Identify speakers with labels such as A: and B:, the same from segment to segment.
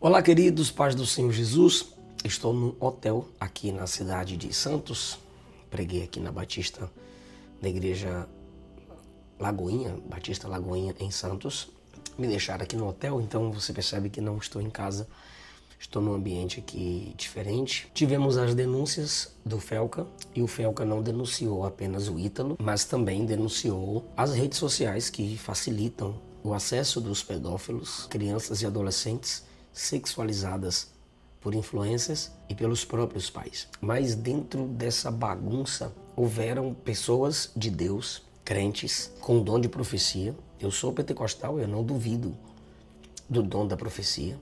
A: Olá, queridos, paz do Senhor Jesus. Estou no hotel aqui na cidade de Santos. Preguei aqui na Batista, na igreja Lagoinha, Batista Lagoinha em Santos. Me deixaram aqui no hotel, então você percebe que não estou em casa. Estou num ambiente aqui diferente. Tivemos as denúncias do Felca e o Felca não denunciou apenas o Ítalo, mas também denunciou as redes sociais que facilitam o acesso dos pedófilos, crianças e adolescentes sexualizadas por influências e pelos próprios pais. Mas dentro dessa bagunça houveram pessoas de Deus, crentes, com dom de profecia. Eu sou pentecostal, eu não duvido do dom da profecia.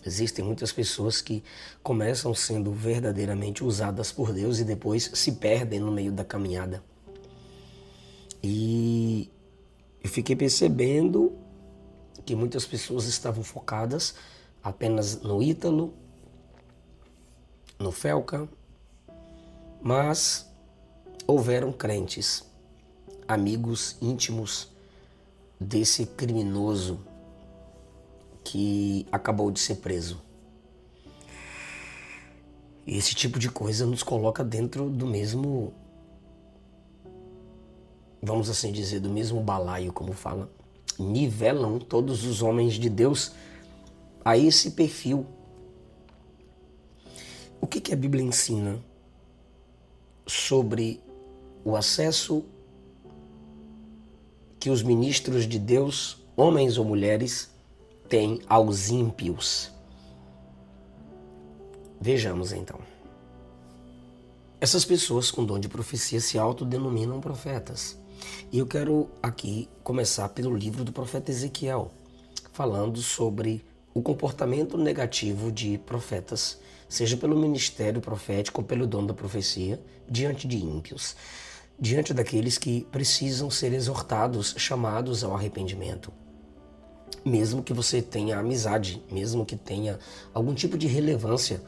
A: Existem muitas pessoas que começam sendo verdadeiramente usadas por Deus e depois se perdem no meio da caminhada. E eu fiquei percebendo que muitas pessoas estavam focadas apenas no Ítalo, no Felca, mas houveram crentes, amigos íntimos desse criminoso que acabou de ser preso. E esse tipo de coisa nos coloca dentro do mesmo, vamos assim dizer, do mesmo balaio, como fala. Nivelam todos os homens de Deus a esse perfil. O que a Bíblia ensina sobre o acesso que os ministros de Deus, homens ou mulheres, têm aos ímpios? Vejamos então. Essas pessoas com dom de profecia se autodenominam profetas. E eu quero aqui começar pelo livro do profeta Ezequiel, falando sobre o comportamento negativo de profetas, seja pelo ministério profético ou pelo dom da profecia, diante de ímpios, diante daqueles que precisam ser exortados, chamados ao arrependimento. Mesmo que você tenha amizade, mesmo que tenha algum tipo de relevância,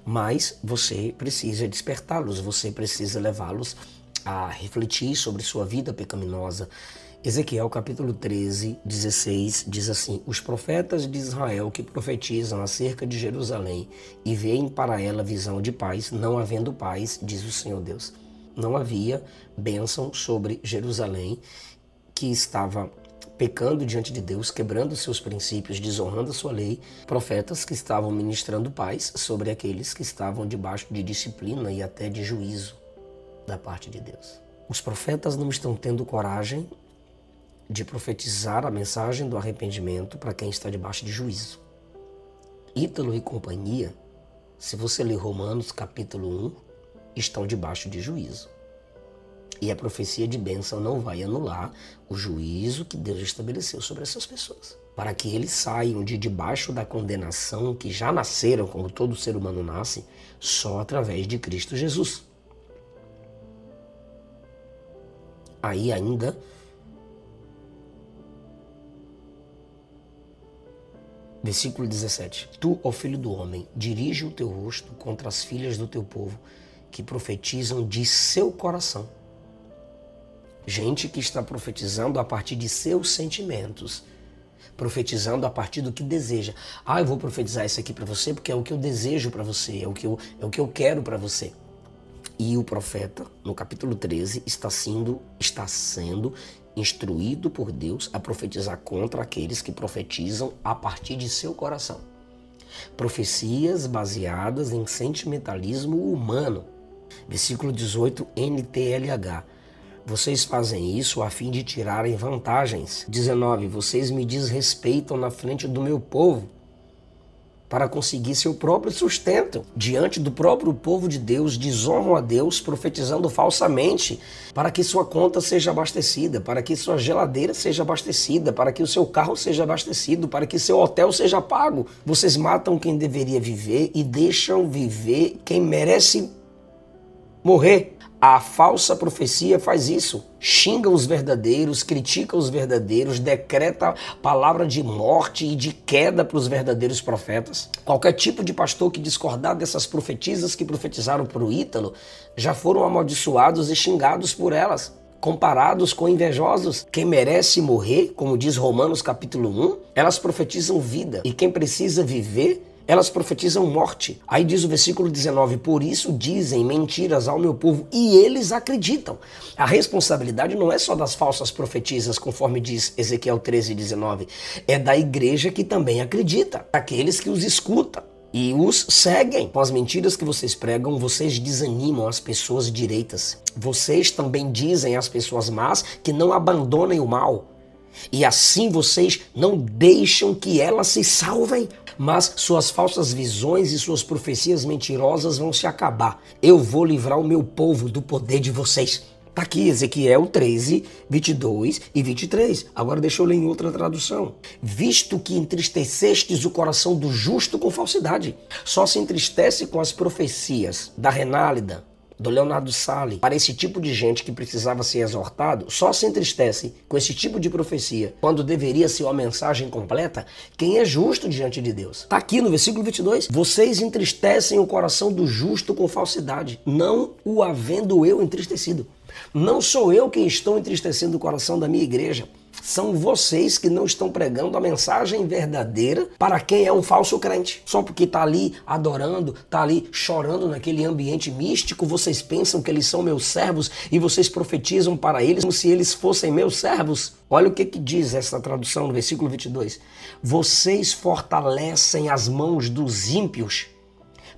A: mas você precisa despertá-los, você precisa levá-los a refletir sobre sua vida pecaminosa. Ezequiel capítulo 13, 16 diz assim: os profetas de Israel que profetizam acerca de Jerusalém e veem para ela visão de paz, não havendo paz, diz o Senhor Deus. Não havia bênção sobre Jerusalém, que estava pecando diante de Deus, quebrando seus princípios, desonrando a sua lei. Profetas que estavam ministrando paz sobre aqueles que estavam debaixo de disciplina e até de juízo da parte de Deus. Os profetas não estão tendo coragem de profetizar a mensagem do arrependimento para quem está debaixo de juízo. Ítalo e companhia, se você ler Romanos capítulo 1, estão debaixo de juízo. E a profecia de bênção não vai anular o juízo que Deus estabeleceu sobre essas pessoas. Para que eles saiam de debaixo da condenação que já nasceram, como todo ser humano nasce, só através de Cristo Jesus. Aí ainda, versículo 17. Tu, ó filho do homem, dirige o teu rosto contra as filhas do teu povo, que profetizam de seu coração. Gente que está profetizando a partir de seus sentimentos, profetizando a partir do que deseja. Eu vou profetizar isso aqui para você porque é o que eu desejo para você, é o que eu quero para você. E o profeta, no capítulo 13, está sendo instruído por Deus a profetizar contra aqueles que profetizam a partir de seu coração. Profecias baseadas em sentimentalismo humano. Versículo 18, NTLH. Vocês fazem isso a fim de tirarem vantagens. 19, vocês me desrespeitam na frente do meu povo para conseguir seu próprio sustento. Diante do próprio povo de Deus, desonram a Deus profetizando falsamente para que sua conta seja abastecida, para que sua geladeira seja abastecida, para que o seu carro seja abastecido, para que seu hotel seja pago. Vocês matam quem deveria viver e deixam viver quem merece morrer. A falsa profecia faz isso. Xinga os verdadeiros, critica os verdadeiros, decreta palavra de morte e de queda para os verdadeiros profetas. Qualquer tipo de pastor que discordar dessas profetisas que profetizaram para o Ítalo já foram amaldiçoados e xingados por elas. comparados com invejosos. Quem merece morrer, como diz Romanos capítulo 1, elas profetizam vida. E quem precisa viver Elas profetizam morte. Aí diz o versículo 19, por isso dizem mentiras ao meu povo e eles acreditam. A responsabilidade não é só das falsas profetisas, conforme diz Ezequiel 13:19, é da igreja que também acredita, aqueles que os escutam e os seguem. Com as mentiras que vocês pregam, vocês desanimam as pessoas direitas. Vocês também dizem às pessoas más que não abandonem o mal. E assim vocês não deixam que elas se salvem. Mas suas falsas visões e suas profecias mentirosas vão se acabar. Eu vou livrar o meu povo do poder de vocês. Está aqui Ezequiel 13, 22 e 23. Agora deixa eu ler em outra tradução. Visto que entristecestes o coração do justo com falsidade. Só se entristece com as profecias da Renálida, do Leonardo Salles, para esse tipo de gente que precisava ser exortado, só se entristece com esse tipo de profecia, quando deveria ser uma mensagem completa, quem é justo diante de Deus. Está aqui no versículo 22. Vocês entristecem o coração do justo com falsidade, não o havendo eu entristecido. Não sou eu quem estou entristecendo o coração da minha igreja. São vocês que não estão pregando a mensagem verdadeira para quem é um falso crente. Só porque está ali adorando, está ali chorando naquele ambiente místico, vocês pensam que eles são meus servos e vocês profetizam para eles como se eles fossem meus servos. Olha o que diz essa tradução no versículo 22. Vocês fortalecem as mãos dos ímpios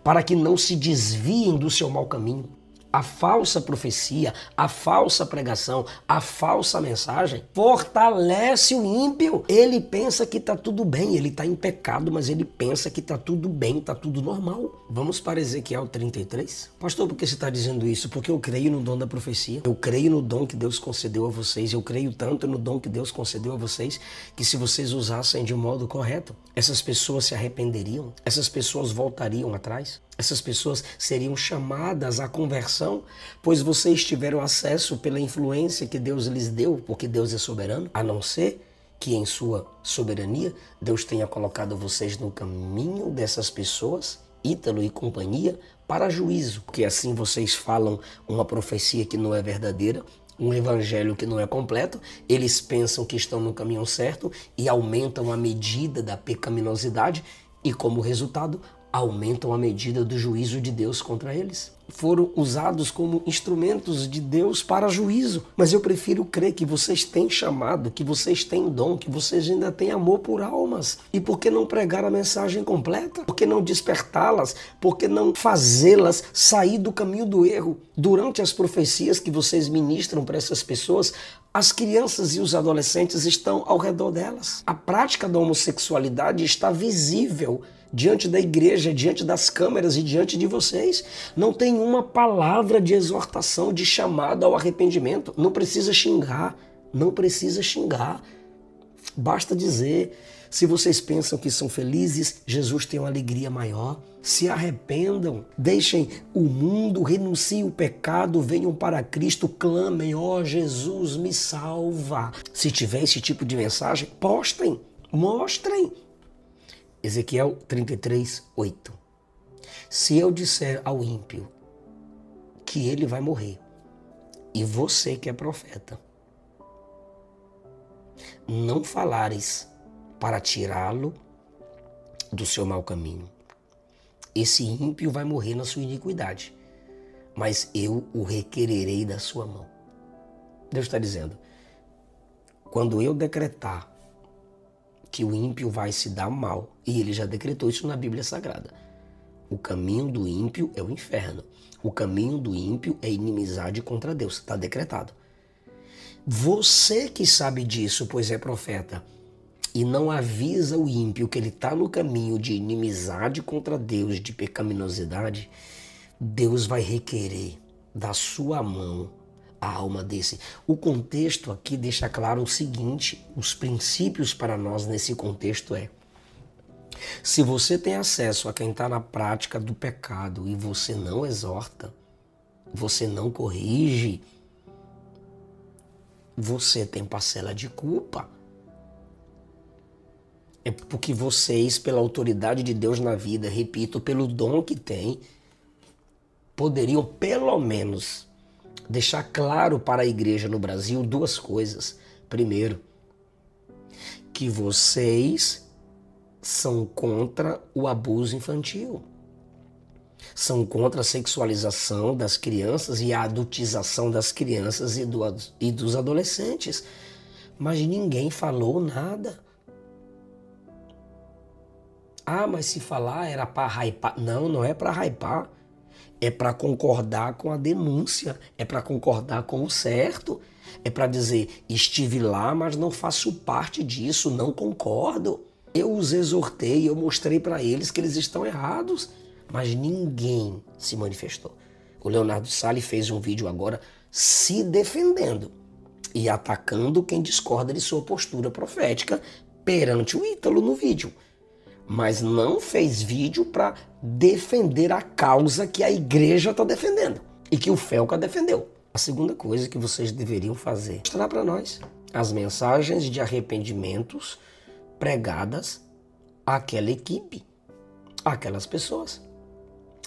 A: para que não se desviem do seu mau caminho. A falsa profecia, a falsa pregação, a falsa mensagem fortalece o ímpio. Ele pensa que está tudo bem, ele está em pecado, mas ele pensa que está tudo bem, está tudo normal. Vamos para Ezequiel 33? Pastor, por que você está dizendo isso? Porque eu creio no dom da profecia, eu creio no dom que Deus concedeu a vocês, eu creio tanto no dom que Deus concedeu a vocês, que se vocês usassem de um modo correto, essas pessoas se arrependeriam, essas pessoas voltariam atrás. Essas pessoas seriam chamadas à conversão, pois vocês tiveram acesso pela influência que Deus lhes deu, porque Deus é soberano, a não ser que em sua soberania Deus tenha colocado vocês no caminho dessas pessoas, Ítalo e companhia, para juízo, porque assim vocês falam uma profecia que não é verdadeira, um evangelho que não é completo, eles pensam que estão no caminho certo e aumentam a medida da pecaminosidade e, como resultado, aumentam a medida do juízo de Deus contra eles. Foram usados como instrumentos de Deus para juízo. Mas eu prefiro crer que vocês têm chamado, que vocês têm dom, que vocês ainda têm amor por almas. E por que não pregar a mensagem completa? Por que não despertá-las? Por que não fazê-las sair do caminho do erro? Durante as profecias que vocês ministram para essas pessoas, as crianças e os adolescentes estão ao redor delas. A prática da homossexualidade está visível diante da igreja, diante das câmeras e diante de vocês. Não tem uma palavra de exortação, de chamada ao arrependimento. Não precisa xingar, não precisa xingar. Basta dizer, se vocês pensam que são felizes, Jesus tem uma alegria maior. Se arrependam, deixem o mundo, renunciem o pecado, venham para Cristo, clamem, ó Jesus, me salva. Se tiver esse tipo de mensagem, postem, mostrem. Ezequiel 33, 8. Se eu disser ao ímpio que ele vai morrer, e você que é profeta, não falares para tirá-lo do seu mau caminho, esse ímpio vai morrer na sua iniquidade, mas eu o requererei da sua mão. Deus está dizendo, quando eu decretar que o ímpio vai se dar mal, e ele já decretou isso na Bíblia Sagrada. O caminho do ímpio é o inferno. O caminho do ímpio é inimizade contra Deus. Está decretado. Você que sabe disso, pois é profeta, e não avisa o ímpio que ele está no caminho de inimizade contra Deus, de pecaminosidade, Deus vai requerer da sua mão a alma desse. O contexto aqui deixa claro o seguinte, os princípios para nós nesse contexto é, se você tem acesso a quem está na prática do pecado e você não exorta, você não corrige, você tem parcela de culpa. É porque vocês, pela autoridade de Deus na vida, repito, pelo dom que tem, poderiam pelo menos deixar claro para a igreja no Brasil duas coisas. Primeiro, que vocês são contra o abuso infantil. São contra a sexualização das crianças e a adultização das crianças e dos adolescentes. Mas ninguém falou nada. Ah, mas se falar era para hypar. Não, não é para hypar. É para concordar com a denúncia. É para concordar com o certo. É para dizer, estive lá, mas não faço parte disso, não concordo. Eu os exortei, eu mostrei para eles que eles estão errados. Mas ninguém se manifestou. O Leonardo Sali fez um vídeo agora se defendendo e atacando quem discorda de sua postura profética perante o Ítalo no vídeo. Mas não fez vídeo para defender a causa que a igreja está defendendo e que o Felca defendeu. A segunda coisa que vocês deveriam fazer é mostrar para nós as mensagens de arrependimentos pregadas àquela equipe, àquelas pessoas.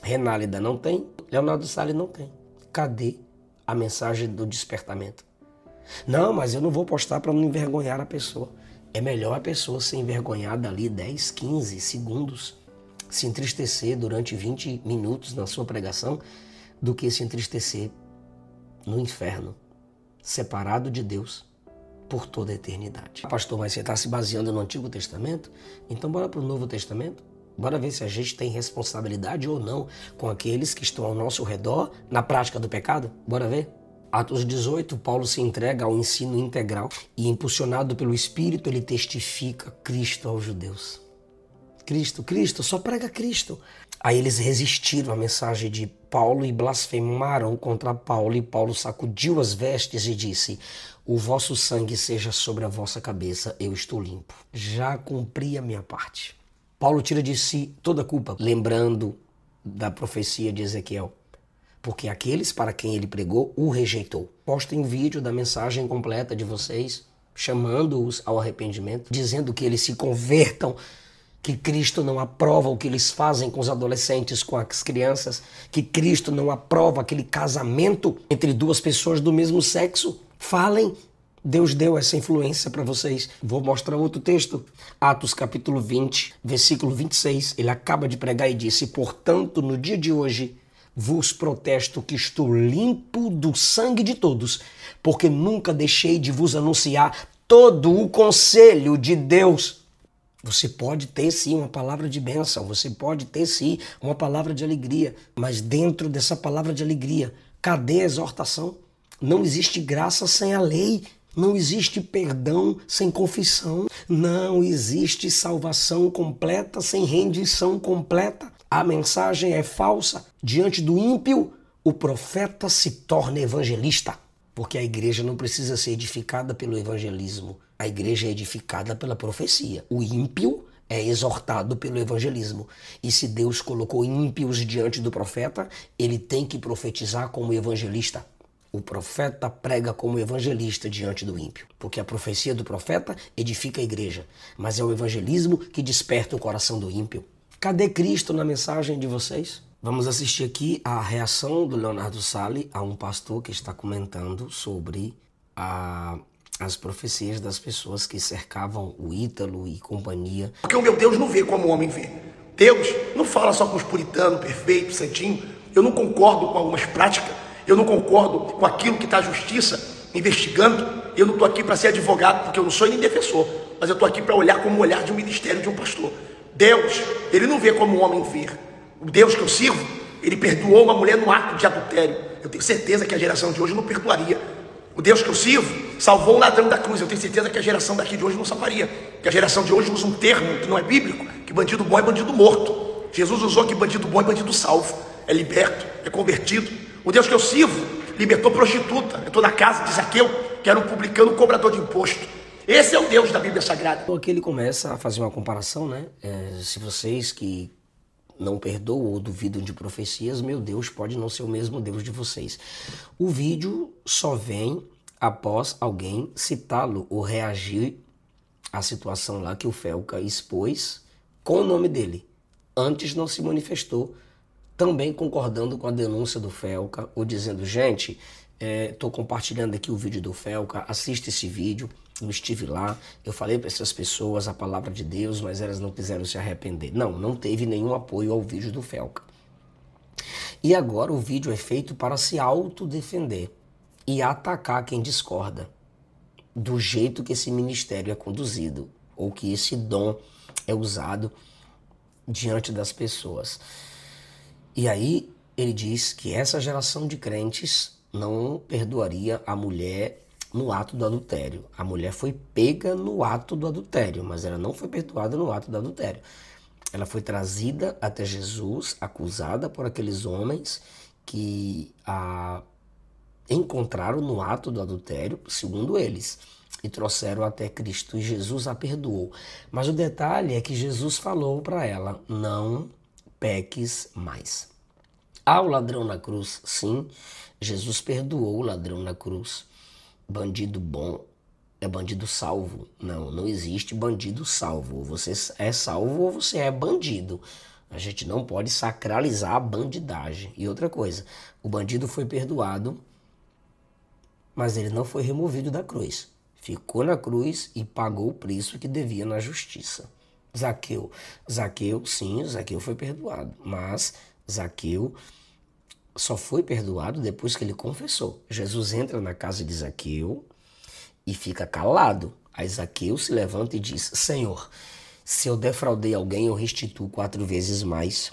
A: Renálida não tem, Leonardo Sali não tem. Cadê a mensagem do despertamento? Não, mas eu não vou postar para não envergonhar a pessoa. É melhor a pessoa ser envergonhada ali 10, 15 segundos, se entristecer durante 20 minutos na sua pregação, do que se entristecer no inferno, separado de Deus por toda a eternidade. Pastor, mas você está se baseando no Antigo Testamento? Então bora para o Novo Testamento? Bora ver se a gente tem responsabilidade ou não com aqueles que estão ao nosso redor na prática do pecado? Bora ver? Atos 18, Paulo se entrega ao ensino integral e, impulsionado pelo Espírito, ele testifica Cristo aos judeus. Cristo, só prega Cristo. Aí eles resistiram à mensagem de Paulo e blasfemaram contra Paulo, e Paulo sacudiu as vestes e disse, o vosso sangue seja sobre a vossa cabeça, eu estou limpo. Já cumpri a minha parte. Paulo tira de si toda a culpa, lembrando da profecia de Ezequiel, porque aqueles para quem ele pregou o rejeitou. Postem um vídeo da mensagem completa de vocês, chamando-os ao arrependimento, dizendo que eles se convertam, que Cristo não aprova o que eles fazem com os adolescentes, com as crianças, que Cristo não aprova aquele casamento entre duas pessoas do mesmo sexo. Falem. Deus deu essa influência para vocês. Vou mostrar outro texto. Atos capítulo 20, versículo 26. Ele acaba de pregar e disse, portanto, no dia de hoje, vos protesto que estou limpo do sangue de todos, porque nunca deixei de vos anunciar todo o conselho de Deus. Você pode ter sim uma palavra de bênção, você pode ter sim uma palavra de alegria, mas dentro dessa palavra de alegria, cadê a exortação? Não existe graça sem a lei. Não existe perdão sem confissão. Não existe salvação completa sem rendição completa. A mensagem é falsa. Diante do ímpio, o profeta se torna evangelista. Porque a igreja não precisa ser edificada pelo evangelismo. A igreja é edificada pela profecia. O ímpio é exortado pelo evangelismo. E se Deus colocou ímpios diante do profeta, ele tem que profetizar como evangelista. O profeta prega como evangelista diante do ímpio, porque a profecia do profeta edifica a igreja, mas é o evangelismo que desperta o coração do ímpio. Cadê Cristo na mensagem de vocês? Vamos assistir aqui a reação do Leonardo Sali a um pastor que está comentando sobre as profecias das pessoas que cercavam o Ítalo e companhia.
B: Porque o meu Deus não vê como o homem vê. Deus não fala só com os puritanos, perfeitos, santinhos. Eu não concordo com algumas práticas. Eu não concordo com aquilo que está a justiça investigando. Eu não estou aqui para ser advogado, porque eu não sou nem defensor. Mas eu estou aqui para olhar como o olhar de um ministério de um pastor. Deus, ele não vê como o homem vê. O Deus que eu sirvo, ele perdoou uma mulher no ato de adultério. Eu tenho certeza que a geração de hoje não perdoaria. O Deus que eu sirvo salvou um ladrão da cruz. Eu tenho certeza que a geração daqui de hoje não salvaria. Que a geração de hoje usa um termo que não é bíblico, que bandido bom é bandido morto. Jesus usou que bandido bom é bandido salvo. É liberto, é convertido. O Deus que eu sirvo libertou prostituta. Eu estou na casa de Zaqueu, que era um publicano cobrador de imposto. Esse é o Deus da Bíblia Sagrada.
A: Então aqui ele começa a fazer uma comparação, né? Se vocês que não perdoam ou duvidam de profecias, meu Deus pode não ser o mesmo Deus de vocês. O vídeo só vem após alguém citá-lo ou reagir à situação lá que o Felca expôs com o nome dele. Antes não se manifestou, também concordando com a denúncia do Felca, ou dizendo, gente, estou compartilhando aqui o vídeo do Felca, assista esse vídeo, eu estive lá, eu falei para essas pessoas a palavra de Deus, mas elas não quiseram se arrepender. Não teve nenhum apoio ao vídeo do Felca. E agora o vídeo é feito para se autodefender e atacar quem discorda do jeito que esse ministério é conduzido, ou que esse dom é usado diante das pessoas. E aí ele diz que essa geração de crentes não perdoaria a mulher no ato do adultério. A mulher foi pega no ato do adultério, mas ela não foi perdoada no ato do adultério. Ela foi trazida até Jesus, acusada por aqueles homens que a encontraram no ato do adultério, segundo eles, e trouxeram até Cristo, e Jesus a perdoou. Mas o detalhe é que Jesus falou para ela: não peques mais. O ladrão na cruz, sim, Jesus perdoou o ladrão na cruz. Bandido bom é bandido salvo. Não existe bandido salvo. Ou você é salvo ou você é bandido. A gente não pode sacralizar a bandidagem. E outra coisa, o bandido foi perdoado, mas ele não foi removido da cruz. Ficou na cruz e pagou o preço que devia na justiça. Zaqueu, sim, Zaqueu foi perdoado, mas Zaqueu só foi perdoado depois que ele confessou. Jesus entra na casa de Zaqueu e fica calado. Aí Zaqueu se levanta e diz: Senhor, se eu defraudei alguém, eu restituo 4 vezes mais.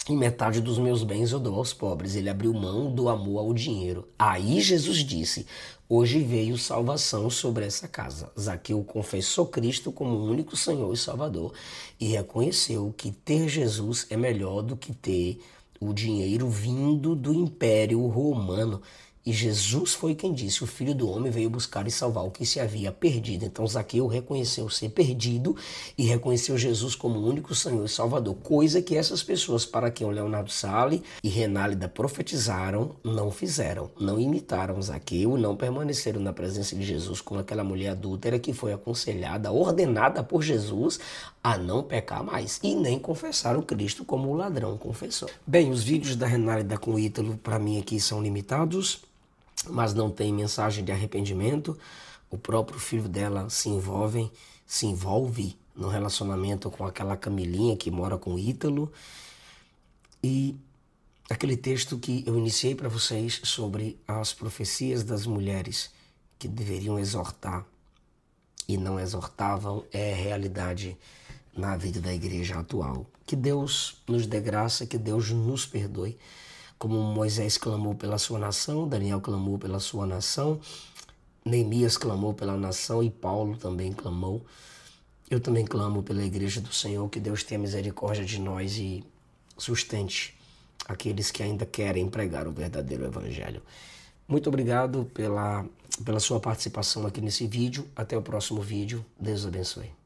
A: E metade dos meus bens eu dou aos pobres. Ele abriu mão do amor ao dinheiro. Aí Jesus disse: hoje veio salvação sobre essa casa. Zaqueu confessou Cristo como o único Senhor e Salvador e reconheceu que ter Jesus é melhor do que ter o dinheiro vindo do Império Romano. E Jesus foi quem disse: o Filho do Homem veio buscar e salvar o que se havia perdido. Então Zaqueu reconheceu ser perdido e reconheceu Jesus como o único Senhor e Salvador. Coisa que essas pessoas para quem o Leonardo Sale e Renálida profetizaram não fizeram. Não imitaram Zaqueu, não permaneceram na presença de Jesus como aquela mulher adúltera que foi aconselhada, ordenada por Jesus a não pecar mais. E nem confessaram Cristo como o ladrão confessou. Bem, os vídeos da Renálida com o Ítalo para mim aqui são limitados, mas não tem mensagem de arrependimento. O próprio filho dela se envolve no relacionamento com aquela Camilinha que mora com o Ítalo. E aquele texto que eu iniciei para vocês sobre as profecias das mulheres que deveriam exortar e não exortavam é realidade na vida da igreja atual. Que Deus nos dê graça, que Deus nos perdoe. Como Moisés clamou pela sua nação, Daniel clamou pela sua nação, Neemias clamou pela nação e Paulo também clamou. Eu também clamo pela igreja do Senhor, que Deus tenha misericórdia de nós e sustente aqueles que ainda querem pregar o verdadeiro evangelho. Muito obrigado pela sua participação aqui nesse vídeo. Até o próximo vídeo. Deus abençoe.